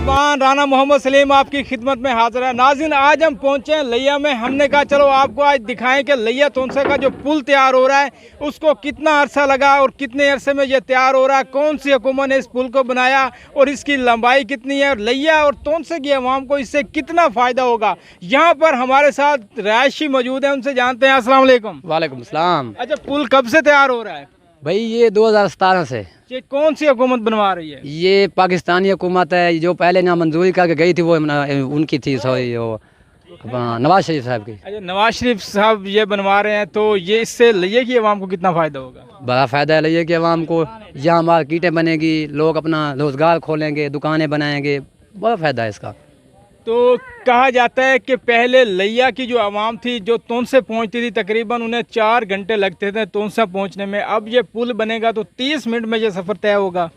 मेज़बान राना मोहम्मद सलीम आपकी खिदमत में हाजिर है। नाज़रीन, आज हम पहुंचे हैं लिया में। हमने कहा चलो आपको आज दिखाएं कि लिया तोनसे का जो पुल तैयार हो रहा है उसको कितना अरसा लगा और कितने अरसे में ये तैयार हो रहा है, कौन सी हुकूमत ने इस पुल को बनाया और इसकी लंबाई कितनी है और लिया और तोनसे की आवाम को इससे कितना फ़ायदा होगा। यहाँ पर हमारे साथ रहायशी मौजूद हैं, उनसे जानते हैं। अस्सलाम वालेकुम। वालेकुम सलाम। अच्छा, पुल कब से तैयार हो रहा है? भाई ये 2017 से। ये कौन सी हुकूमत बनवा रही है? ये पाकिस्तानी हुकूमत है, जो पहले ना मंजूरी करके गई थी वो उनकी थी, सॉरी वो नवाज शरीफ साहब की। अच्छा, नवाज शरीफ साहब ये बनवा रहे हैं, तो ये इससे लिया की आवाम को कितना फ़ायदा होगा? बड़ा फ़ायदा है लिया की आवाम को। यहाँ मार्केटें बनेगी, लोग अपना रोज़गार खोलेंगे, दुकानें बनाएंगे, बड़ा फ़ायदा है इसका। तो कहा जाता है कि पहले लिया की जो आवाम थी जो तोनसे पहुंचती थी तकरीबन उन्हें 4 घंटे लगते थे तोनसे पहुंचने में। अब ये पुल बनेगा तो 30 मिनट में ये सफ़र तय होगा।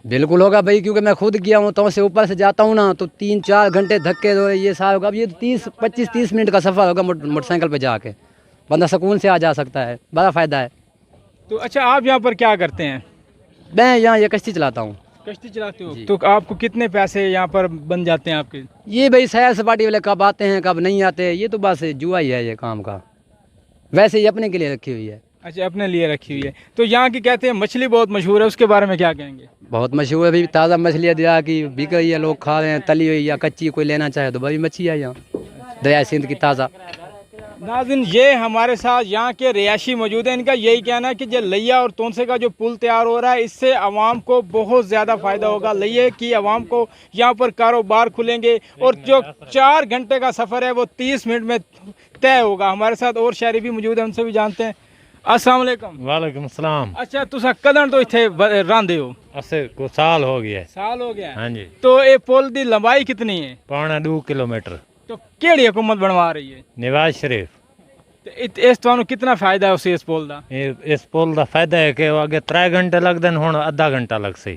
बिल्कुल होगा भाई, क्योंकि मैं खुद गया हूँ, तो से ऊपर से जाता हूँ ना तो 3-4 घंटे धक्के दो ये सारा होगा। अब ये 25-30 मिनट का सफ़र होगा मोटरसाइकिल पे जाके, बंदा सुकून से आ जा सकता है, बड़ा फ़ायदा है। तो अच्छा, आप यहाँ पर क्या करते हैं? मैं यहाँ ये कश्ती चलाता हूँ। कश्ती चलाते हो? तो आपको कितने पैसे यहाँ पर बन जाते हैं आपके? ये भाई सैर सपाटी वाले कब आते हैं कब नहीं आते, ये तो बस जुआ ही है ये काम का। वैसे ही अपने के लिए रखी हुई है। अच्छा, अपने लिए रखी हुई है। तो यहाँ की कहते हैं मछली बहुत मशहूर है, उसके बारे में क्या कहेंगे? बहुत मशहूर है भाई, ताज़ा मछलियाँ दरिया की बिक रही है, लोग खा रहे हैं, तली हुई या कच्ची कोई लेना चाहे तो बड़ी मच्छी है यहाँ दरिया सिंध की ताज़ा। नाज़रीन, ये हमारे साथ यहाँ के रिहायशी मौजूद हैं। इनका यही कहना है कि जो लिया और तोनसे का जो पुल तैयार हो रहा है इससे आवाम को बहुत ज़्यादा फ़ायदा होगा। लिया की आवाम को यहाँ पर कारोबार खुलेंगे और जो 4 घंटे का सफ़र है वो 30 मिनट में तय होगा। हमारे साथ और शहरी भी मौजूद हैं, उनसे भी जानते हैं। अस्सलाम वालेकुम। वालेकुम सलाम। अच्छा, तुसा कदन तो इत्थे रहिंदे हो? असे को साल हो गया। साल हो गया? हाँ जी। तो ये पुल की लंबाई कितनी है? 2.5 किलोमीटर। तो केड़ी हुकूमत बनवा रही है? नवाज शरीफ। इस तुहानू कितना फायदा है उस इस पुल का? इस पुल का फायदा है कि अगे 3 घंटे लगते हैं, हुण आधा घंटा लग सी।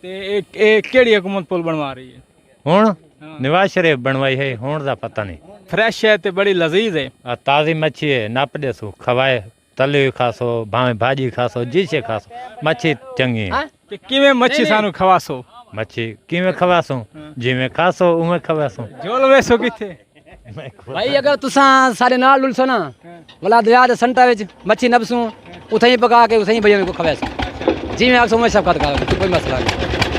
ते केड़ी हुकूमत पुल बनवा रही है? हुण नवाज शरीफ बनवाई है, हुण दा पता नहीं। फ्रेश है ते बड़ी लजीज है। ताज़ी मच्छी है, नप देसो खवाए, तली हुई खासो, भावे भाजी खासो, जिसे खासो, मच्छी चंगी है। ते किवें मच्छी सानू खवासो? मच्छी किवें खवासो, जिवें खासो उवें खवासो। जोल वैसो किथे? भाई अगर तुसा सारे नाल लुलसो ना वाला दरिया दे संटा विच मच्छी नबसू, उथे ही पका के उथे ही भैया को खवासो, जी मैं आखसो मैं सब कोई मसला नहीं।